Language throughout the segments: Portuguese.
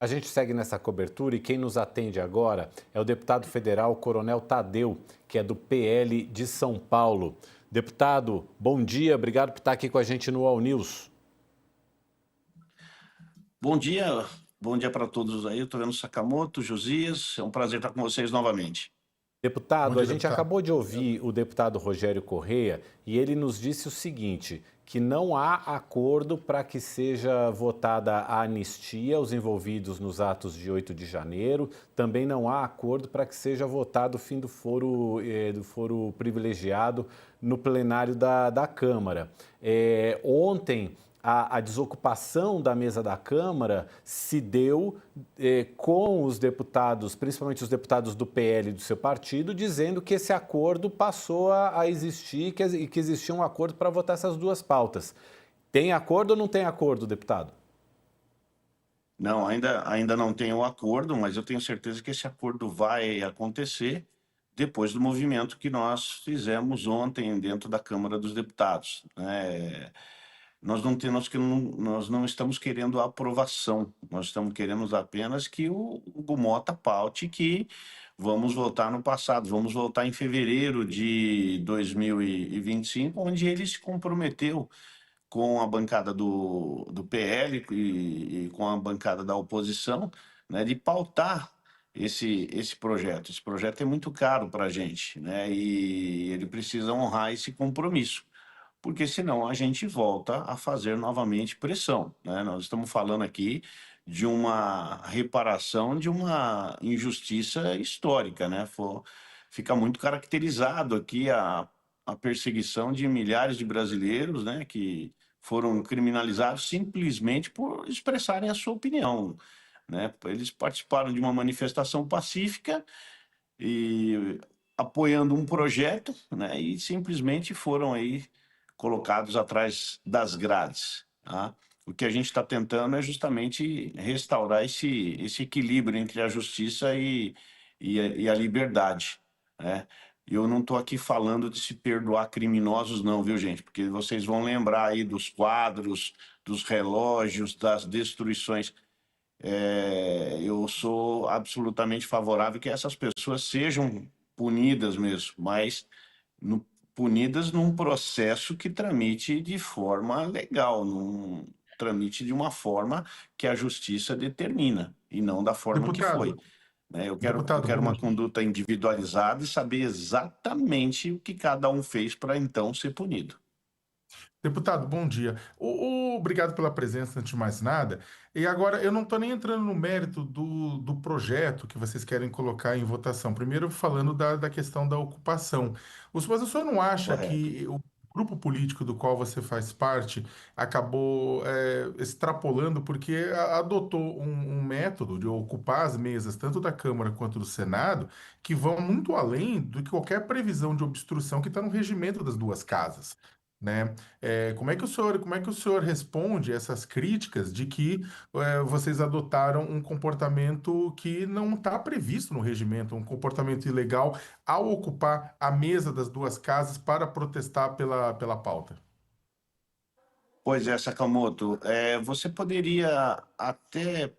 A gente segue nessa cobertura e quem nos atende agora é o deputado federal Coronel Tadeu, que é do PL de São Paulo. Deputado, bom dia, obrigado por estar aqui com a gente no All News. Bom dia para todos aí. Eu estou vendo Sakamoto, Josias. É um prazer estar com vocês novamente. Bom Deputado, a dia, gente deputado. acabou de ouvir o deputado Rogério Correia e ele nos disse o seguinte, que não há acordo para que seja votada a anistia aos envolvidos nos atos de 8 de janeiro, também não há acordo para que seja votado o fim do foro privilegiado no plenário da Câmara. Ontem, a desocupação da mesa da Câmara se deu com os deputados, principalmente os deputados do PL do seu partido, dizendo que esse acordo passou a existir e que existia um acordo para votar essas duas pautas. Tem acordo ou não tem acordo, deputado? Não, ainda não tem o acordo, mas eu tenho certeza que esse acordo vai acontecer depois do movimento que nós fizemos ontem dentro da Câmara dos Deputados, né? Nós não estamos querendo a aprovação, nós estamos querendo apenas que o Hugo Mota paute que vamos voltar no passado, vamos voltar em fevereiro de 2025, onde ele se comprometeu com a bancada do PL e com a bancada da oposição, né, de pautar esse projeto. Esse projeto é muito caro para a gente, né, e ele precisa honrar esse compromisso, porque senão a gente volta a fazer novamente pressão, né? Nós estamos falando aqui de uma reparação de uma injustiça histórica, né? Fica muito caracterizado aqui a perseguição de milhares de brasileiros, né, que foram criminalizados simplesmente por expressarem a sua opinião, né? Eles participaram de uma manifestação pacífica e apoiando um projeto, né, e simplesmente foram aí colocados atrás das grades, tá? O que a gente está tentando é justamente restaurar esse equilíbrio entre a justiça e a liberdade, né? E eu não estou aqui falando de se perdoar criminosos não, viu, gente? Porque vocês vão lembrar aí dos quadros, dos relógios, das destruições. Eu sou absolutamente favorável que essas pessoas sejam punidas mesmo, mas punidas num processo que tramite de forma legal, tramite de uma forma que a justiça determina, e não da forma que foi, Deputado, né? Eu deputado, quero bom uma dia. conduta individualizada e saber exatamente o que cada um fez para então ser punido. Deputado, bom dia. Obrigado pela presença, antes de mais nada. E agora, eu não estou nem entrando no mérito do projeto que vocês querem colocar em votação. Primeiro, falando da questão da ocupação. Mas o senhor não acha Correto. que o grupo político do qual você faz parte acabou extrapolando porque adotou um método de ocupar as mesas, tanto da Câmara quanto do Senado, que vão muito além do que qualquer previsão de obstrução que está no regimento das duas casas? Né? Como é que o senhor responde essas críticas de que vocês adotaram um comportamento que não está previsto no regimento, um comportamento ilegal ao ocupar a mesa das duas casas para protestar pela pauta? Pois é, Sakamoto, você poderia até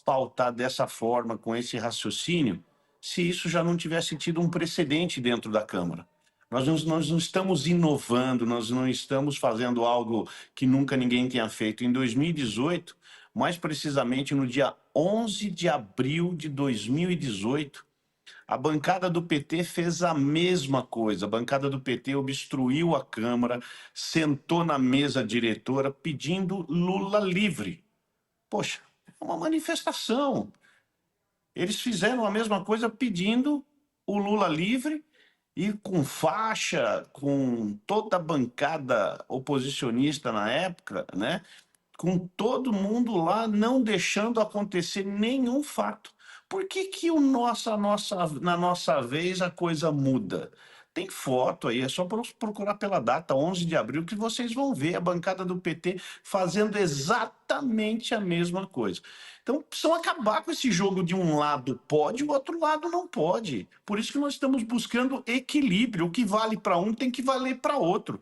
pautar dessa forma, com esse raciocínio, se isso já não tivesse tido um precedente dentro da Câmara. Nós não estamos inovando, nós não estamos fazendo algo que nunca ninguém tenha feito. Em 2018, mais precisamente no dia 11 de abril de 2018, a bancada do PT fez a mesma coisa. A bancada do PT obstruiu a Câmara, sentou na mesa diretora pedindo Lula livre. Poxa, é uma manifestação. Eles fizeram a mesma coisa pedindo o Lula livre e com faixa, com toda a bancada oposicionista na época, né? Com todo mundo lá não deixando acontecer nenhum fato. Por que que na nossa vez a coisa muda? Tem foto aí, é só procurar pela data 11 de abril que vocês vão ver a bancada do PT fazendo exatamente a mesma coisa. Então, precisam acabar com esse jogo de um lado pode, o outro lado não pode. Por isso que nós estamos buscando equilíbrio. O que vale para um tem que valer para outro.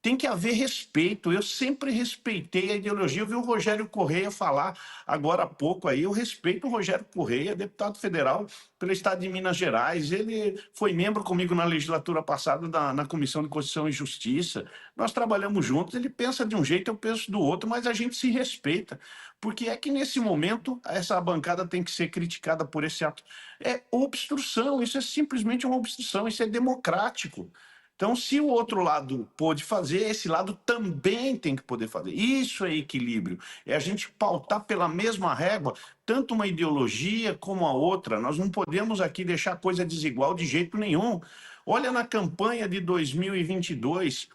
tem que haver respeito. Eu sempre respeitei a ideologia. Eu vi o Rogério Correia falar agora há pouco aí. Eu respeito o Rogério Correia, deputado federal pelo estado de Minas Gerais. Ele foi membro comigo na legislatura passada na Comissão de Constituição e Justiça. Nós trabalhamos juntos. Ele pensa de um jeito, eu penso do outro, mas a gente se respeita. Porque é que nesse momento essa bancada tem que ser criticada por esse ato. É obstrução, isso é simplesmente uma obstrução, isso é democrático. Então, se o outro lado pôde fazer, esse lado também tem que poder fazer. Isso é equilíbrio. É a gente pautar pela mesma régua, tanto uma ideologia como a outra. Nós não podemos aqui deixar a coisa desigual de jeito nenhum. Olha na campanha de 2022,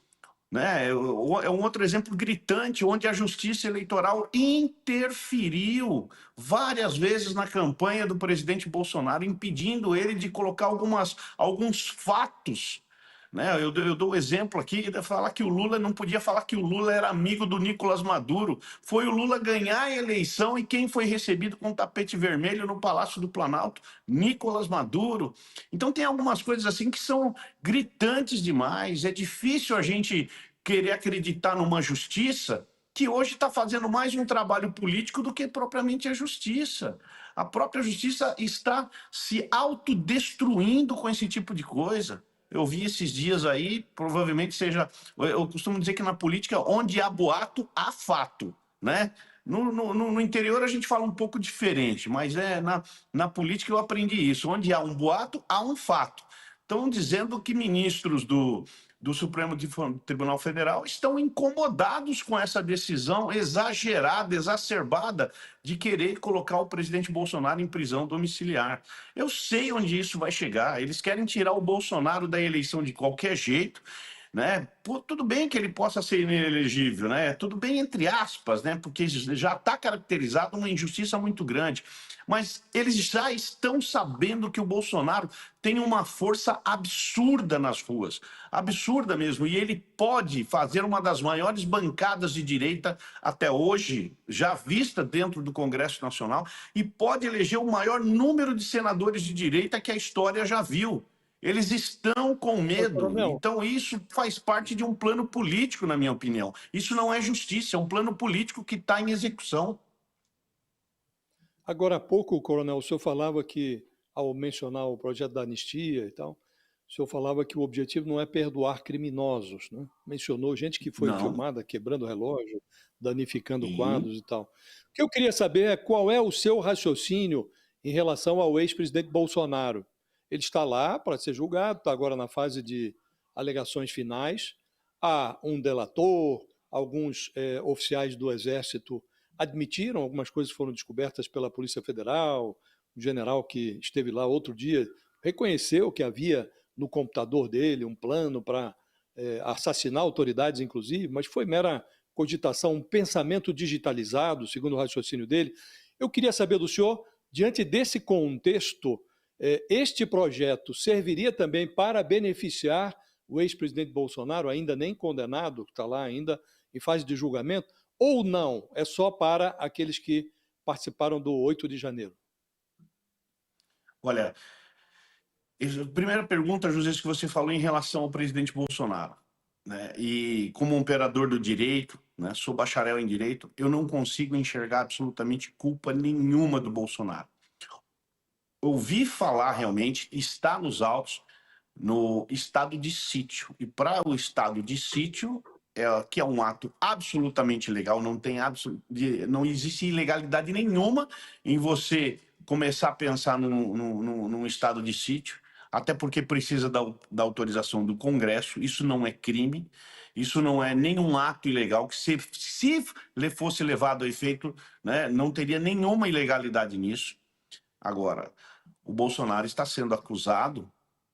né? É um outro exemplo gritante, onde a Justiça Eleitoral interferiu várias vezes na campanha do presidente Bolsonaro, impedindo ele de colocar alguns fatos, né? Eu dou o exemplo aqui de falar que o Lula não podia falar que o Lula era amigo do Nicolás Maduro. Foi o Lula ganhar a eleição e quem foi recebido com tapete vermelho no Palácio do Planalto? Nicolás Maduro. Então tem algumas coisas assim que são gritantes demais. É difícil a gente querer acreditar numa justiça que hoje está fazendo mais um trabalho político do que propriamente a justiça. A própria justiça está se autodestruindo com esse tipo de coisa. Eu vi esses dias aí, provavelmente seja... Eu costumo dizer que na política, onde há boato, há fato, né? No interior a gente fala um pouco diferente, mas na política eu aprendi isso. Onde há um boato, há um fato. Estão dizendo que ministros do Supremo Tribunal Federal estão incomodados com essa decisão exagerada, exacerbada, de querer colocar o presidente Bolsonaro em prisão domiciliar. Eu sei onde isso vai chegar. Eles querem tirar o Bolsonaro da eleição de qualquer jeito, né? Pô, tudo bem que ele possa ser inelegível, né? Tudo bem entre aspas, né? Porque já está caracterizado uma injustiça muito grande. Mas eles já estão sabendo que o Bolsonaro tem uma força absurda nas ruas, absurda mesmo, e ele pode fazer uma das maiores bancadas de direita até hoje, já vista dentro do Congresso Nacional, e pode eleger o maior número de senadores de direita que a história já viu. Eles estão com medo, Coronel, então isso faz parte de um plano político, na minha opinião. Isso não é justiça, é um plano político que está em execução. agora há pouco, Coronel, o senhor falava que, ao mencionar o projeto da anistia e tal, o senhor falava que o objetivo não é perdoar criminosos, né? Mencionou gente que foi Não, filmada quebrando relógio, danificando sim. quadros e tal. O que eu queria saber é qual é o seu raciocínio em relação ao ex-presidente Bolsonaro. Ele está lá para ser julgado, está agora na fase de alegações finais. Há um delator, alguns oficiais do Exército admitiram, algumas coisas foram descobertas pela Polícia Federal, o general que esteve lá outro dia reconheceu que havia no computador dele um plano para assassinar autoridades, inclusive, mas foi mera cogitação, um pensamento digitalizado, segundo o raciocínio dele. Eu queria saber do senhor, diante desse contexto, este projeto serviria também para beneficiar o ex-presidente Bolsonaro, ainda nem condenado, que está lá ainda em fase de julgamento, ou não? É só para aqueles que participaram do 8 de janeiro? Olha, a primeira pergunta, José, que você falou em relação ao presidente Bolsonaro, né? E como operador do direito, né, sou bacharel em direito, eu não consigo enxergar absolutamente culpa nenhuma do Bolsonaro. Ouvi falar realmente, está nos autos, no estado de sítio. E para o estado de sítio, que é um ato absolutamente legal, não existe ilegalidade nenhuma em você começar a pensar num estado de sítio, até porque precisa da autorização do Congresso, isso não é crime, isso não é nenhum ato ilegal, que se fosse levado a efeito, né, não teria nenhuma ilegalidade nisso. Agora, o Bolsonaro está sendo acusado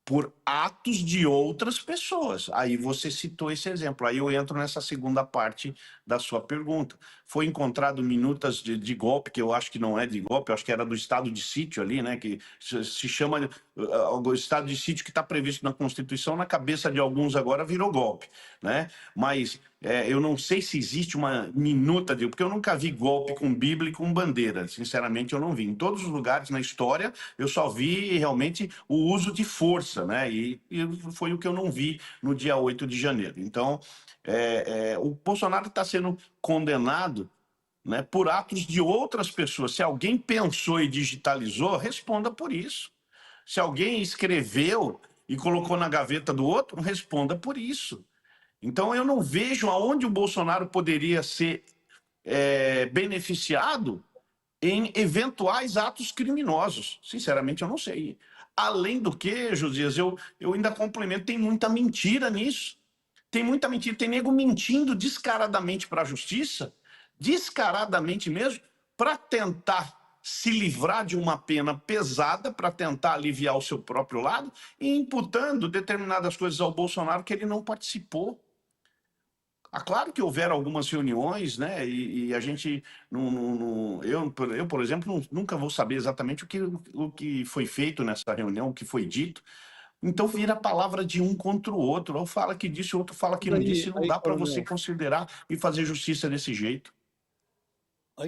por atos de outras pessoas. Aí você citou esse exemplo. Aí eu entro nessa segunda parte da sua pergunta. foi encontrado minutas de golpe, que eu acho que não é de golpe, eu acho que era do estado de sítio ali, né, que se chama o estado de sítio que está previsto na Constituição, na cabeça de alguns agora virou golpe, né? Mas eu não sei se existe uma minuta porque eu nunca vi golpe com Bíblia e com bandeira, sinceramente eu não vi. Em todos os lugares na história eu só vi realmente o uso de força, né? E foi o que eu não vi no dia 8 de janeiro. Então, o Bolsonaro está sendo condenado, né, por atos de outras pessoas. Se alguém pensou e digitalizou, responda por isso. Se alguém escreveu e colocou na gaveta do outro, responda por isso. Então, eu não vejo aonde o Bolsonaro poderia ser beneficiado em eventuais atos criminosos. Sinceramente, eu não sei. Além do que, Josias, eu ainda complemento, tem muita mentira nisso. Tem muita mentira, tem nego mentindo descaradamente para a justiça, descaradamente mesmo, para tentar se livrar de uma pena pesada, para tentar aliviar o seu próprio lado, e imputando determinadas coisas ao Bolsonaro que ele não participou. Claro que houveram algumas reuniões, né? E a gente eu, por exemplo, nunca vou saber exatamente o que foi feito nessa reunião, o que foi dito. Então vira a palavra de um contra o outro. Um fala que disse, o outro fala que Mas não disse, e não dá para você coronel, considerar e fazer justiça desse jeito.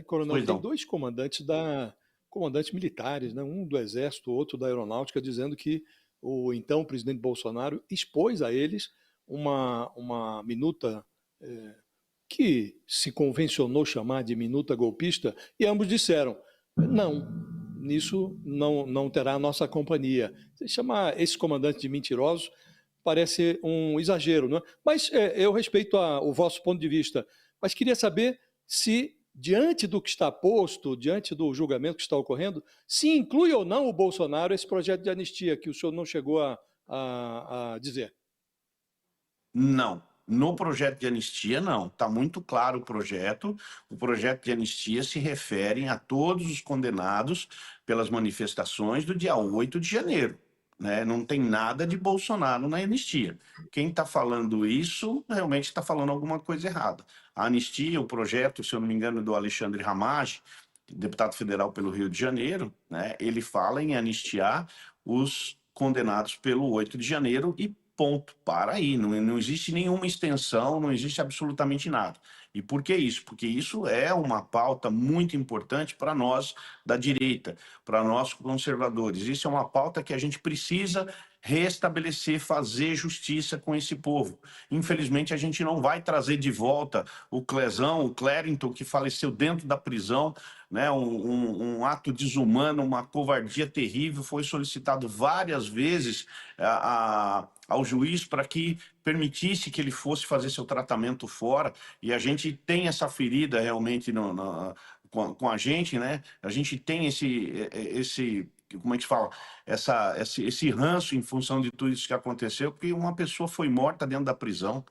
coronel, Pois tem não. dois comandantes militares, né? Um do Exército, outro da Aeronáutica, dizendo que o então presidente Bolsonaro expôs a eles uma minuta que se convencionou chamar de minuta golpista, e ambos disseram: não, nisso não terá a nossa companhia. Chamar esses comandantes de mentirosos parece um exagero, não é? Mas eu respeito o vosso ponto de vista, mas queria saber se, diante do que está posto, diante do julgamento que está ocorrendo, se inclui ou não o Bolsonaro esse projeto de anistia que o senhor não chegou a dizer. Não. No projeto de anistia, não. Está muito claro o projeto. O projeto de anistia se refere a todos os condenados pelas manifestações do dia 8 de janeiro. Né? Não tem nada de Bolsonaro na anistia. Quem está falando isso realmente está falando alguma coisa errada. A anistia, o projeto, se eu não me engano, do Alexandre Ramage, deputado federal pelo Rio de Janeiro, né? Ele fala em anistiar os condenados pelo 8 de janeiro e ponto, para aí, não existe nenhuma extensão, não existe absolutamente nada. E por que isso? Porque isso é uma pauta muito importante para nós da direita, para nós conservadores. Isso é uma pauta que a gente precisa restabelecer, fazer justiça com esse povo. Infelizmente, a gente não vai trazer de volta o Clezão, o Clérito, que faleceu dentro da prisão, né? Um ato desumano, uma covardia terrível, foi solicitado várias vezes ao juiz para que permitisse que ele fosse fazer seu tratamento fora, e a gente tem essa ferida realmente com a gente, né? A gente tem esse como é que se fala? Esse ranço em função de tudo isso que aconteceu, porque uma pessoa foi morta dentro da prisão,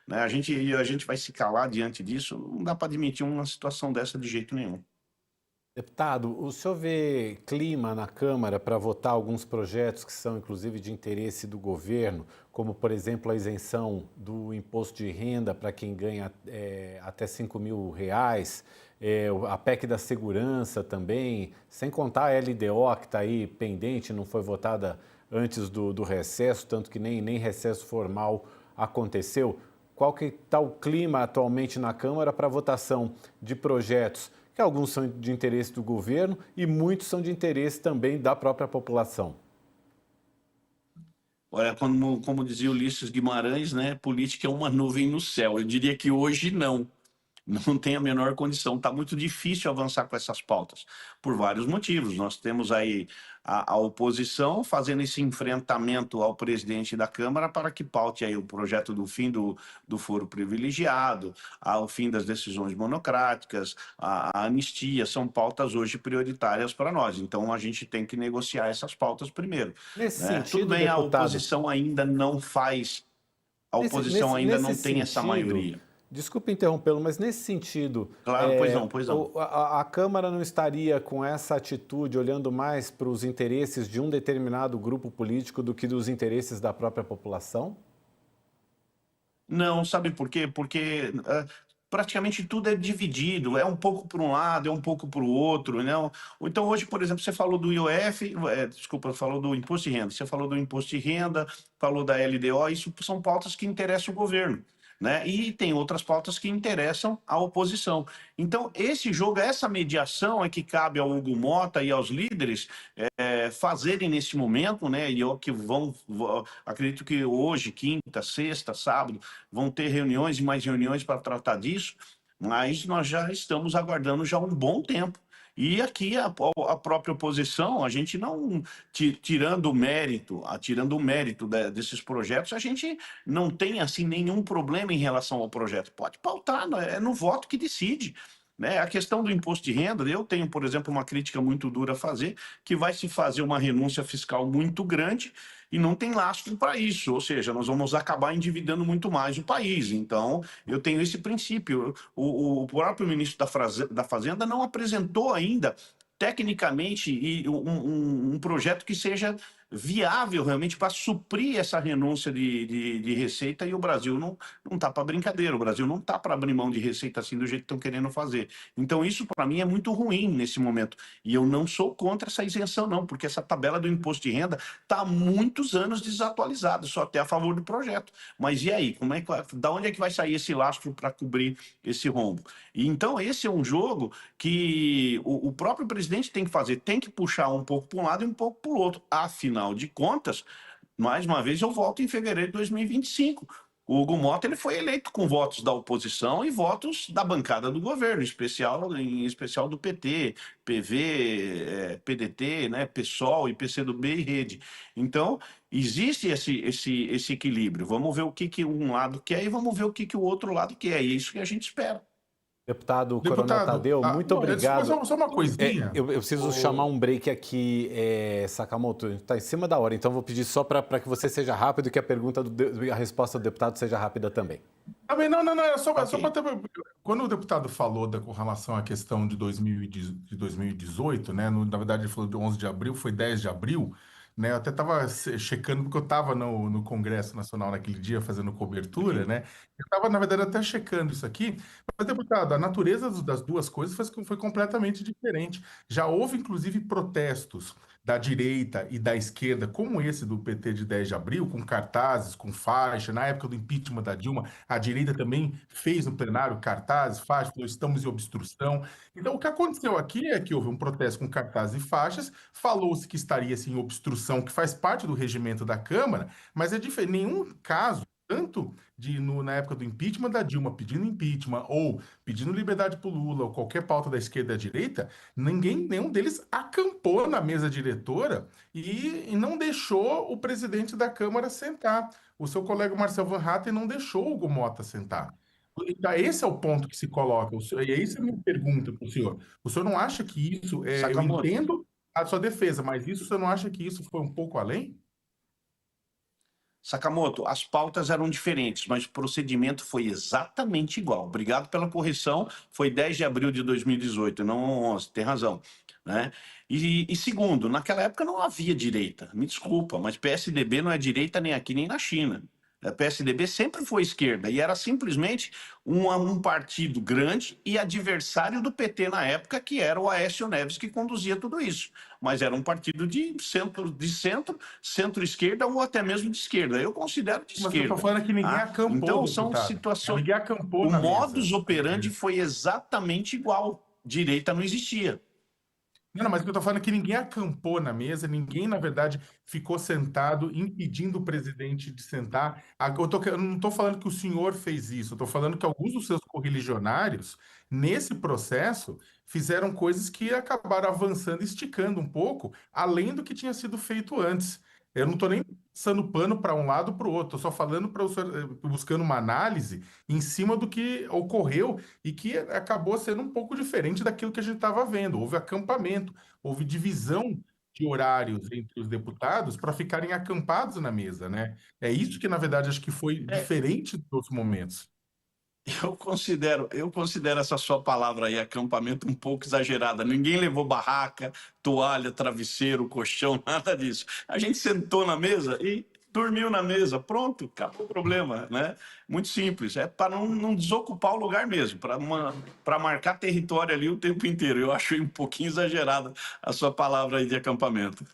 né? A gente vai se calar diante disso, não dá para admitir uma situação dessa de jeito nenhum. Deputado, o senhor vê clima na Câmara para votar alguns projetos que são, inclusive, de interesse do governo, como, por exemplo, a isenção do imposto de renda para quem ganha até R$ 5.000, a PEC da segurança também, sem contar a LDO que está aí pendente, não foi votada antes do recesso, tanto que nem recesso formal aconteceu. Qual que está o clima atualmente na Câmara para votação de projetos que alguns são de interesse do governo e muitos são de interesse também da própria população? Olha, como dizia Ulisses Guimarães, né, política é uma nuvem no céu. Eu diria que hoje não tem a menor condição. Está muito difícil avançar com essas pautas, por vários motivos. Nós temos aí a oposição fazendo esse enfrentamento ao presidente da Câmara para que paute aí o projeto do fim do foro privilegiado, ao fim das decisões monocráticas, a anistia, são pautas hoje prioritárias para nós. Então, a gente tem que negociar essas pautas primeiro. Nesse Né? sentido, Tudo bem, deputado, a oposição ainda não faz, a oposição ainda não tem essa maioria. Desculpe interrompê-lo, mas nesse sentido, Claro, pois não. A Câmara não estaria com essa atitude olhando mais para os interesses de um determinado grupo político do que dos interesses da própria população? Não, sabe por quê? Porque praticamente tudo é dividido, é um pouco para um lado, é um pouco para o outro, né? Então hoje, por exemplo, você falou do IOF, desculpa, falou do imposto de renda, você falou do imposto de renda, falou da LDO, isso são pautas que interessam o governo, né? E tem outras pautas que interessam a oposição. Então, esse jogo, essa mediação é que cabe ao Hugo Mota e aos líderes fazerem nesse momento, né? E que acredito que hoje, quinta, sexta, sábado, vão ter reuniões e mais reuniões para tratar disso, mas nós já estamos aguardando já um bom tempo. E aqui a própria oposição, a gente não, tirando o mérito desses projetos, a gente não tem assim nenhum problema em relação ao projeto. Pode pautar, é no voto que decide. Né? A questão do imposto de renda, eu tenho, por exemplo, uma crítica muito dura a fazer, que vai se fazer uma renúncia fiscal muito grande e não tem lastro para isso, ou seja, nós vamos acabar endividando muito mais o país. Então, eu tenho esse princípio. O próprio ministro da Fazenda não apresentou ainda, tecnicamente, um projeto que seja viável realmente para suprir essa renúncia de receita, e o Brasil não está para brincadeira, o Brasil não está para abrir mão de receita assim do jeito que estão querendo fazer. Então isso para mim é muito ruim nesse momento, e eu não sou contra essa isenção não, porque essa tabela do imposto de renda está há muitos anos desatualizada, só até a favor do projeto. Mas e aí, da onde é que vai sair esse lastro para cobrir esse rombo? E então esse é um jogo que o próprio presidente tem que fazer, tem que puxar um pouco para um lado e um pouco para o outro. Afinal de contas, mais uma vez eu volto em fevereiro de 2025. O Hugo Mota ele foi eleito com votos da oposição e votos da bancada do governo, em especial do PT, PV, PDT, né, PSOL e PCdoB e Rede. Então, existe esse equilíbrio. Vamos ver o que um lado quer e vamos ver o que o outro lado quer. É isso que a gente espera. Deputado Coronel Tadeu, muito obrigado. Só uma coisinha. Eu preciso chamar um break aqui, Sakamoto. Está em cima da hora, então vou pedir só para que você seja rápido e que a resposta do deputado seja rápida também. Também não, era só para ter... Quando o deputado falou com relação à questão de 2018, né? Na verdade, ele falou de 11 de abril, foi 10 de abril. Né, eu até estava checando, porque eu estava no Congresso Nacional naquele dia fazendo cobertura, né? Eu estava, na verdade, até checando isso aqui. Mas, deputado, a natureza das duas coisas foi completamente diferente. Já houve, inclusive, protestos da direita e da esquerda, como esse do PT de 10 de abril, com cartazes, com faixa. Na época do impeachment da Dilma, a direita também fez no plenário cartazes, faixas, falou, estamos em obstrução. Então, o que aconteceu aqui é que houve um protesto com cartazes e faixas, falou-se que estaria assim, em obstrução, que faz parte do regimento da Câmara, mas é diferente. Nenhum caso, tanto na época do impeachment da Dilma, pedindo impeachment, ou pedindo liberdade para o Lula, ou qualquer pauta da esquerda e da direita, nenhum deles acampou na mesa diretora e não deixou o presidente da Câmara sentar. O seu colega Marcel Van Hatten não deixou o Hugo Mota sentar. Então, esse é o ponto que se coloca. E aí você me pergunta para o senhor. O senhor não acha que isso... eu entendo a sua defesa, mas isso, você não acha que isso foi um pouco além? Sakamoto, as pautas eram diferentes, mas o procedimento foi exatamente igual. Obrigado pela correção, foi 10 de abril de 2018, não 11, tem razão. Né? E segundo, naquela época não havia direita, me desculpa, mas PSDB não é direita nem aqui nem na China. A PSDB sempre foi esquerda e era simplesmente um partido grande e adversário do PT na época, que era o Aécio Neves que conduzia tudo isso. Mas era um partido de centro-esquerda ou até mesmo de esquerda. Eu considero de esquerda. Mas eu estou falando que ninguém acampou, então são deputado. situações... Ninguém acampou o na modus mesa. operandi foi exatamente igual. Direita não existia. Não, mas eu estou falando que ninguém acampou na mesa, ninguém, na verdade, ficou sentado impedindo o presidente de sentar. Eu não estou falando que o senhor fez isso, eu estou falando que alguns dos seus correligionários, nesse processo, fizeram coisas que acabaram avançando, esticando um pouco, além do que tinha sido feito antes. Eu não estou nem passando pano para um lado ou para o outro, estou só falando buscando uma análise em cima do que ocorreu e que acabou sendo um pouco diferente daquilo que a gente estava vendo. Houve acampamento, houve divisão de horários entre os deputados para ficarem acampados na mesa, né? É isso que, na verdade, acho que foi diferente dos outros momentos. Eu considero essa sua palavra aí, acampamento, um pouco exagerada. Ninguém levou barraca, toalha, travesseiro, colchão, nada disso. A gente sentou na mesa e dormiu na mesa, pronto, acabou o problema, né? Muito simples, é para não desocupar o lugar mesmo, para marcar território ali o tempo inteiro. Eu achei um pouquinho exagerada a sua palavra aí de acampamento.